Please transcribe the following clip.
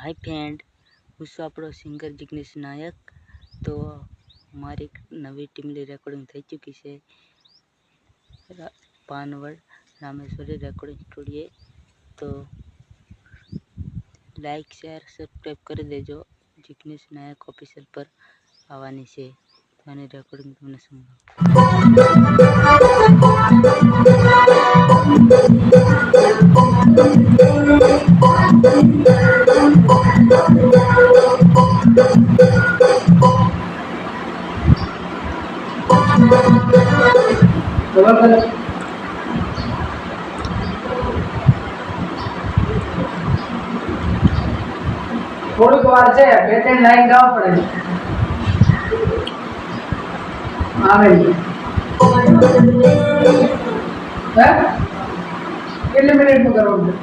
Hi friend, હું છું આપણો સિંગર જિગ્નેશ નાયક। તો મારી નવી ટીમની રેકોર્ડિંગ થઈ ચૂકી છે પાનવડ રામેશ્વરી રેકોર્ડિંગ સ્ટુડિયો। તો લાઈક શેર સબસ્ક્રાઈબ કરી દેજો। જિગ્નેશ નાયક ઓફિશિયલ પર આવવાની છે તો આની રેકોર્ડિંગ તમને થોડીક વાર છે, બે ત્રણ લાઈન ગાવા પડે આવે કેટલી મિનિટનું કરવાનું?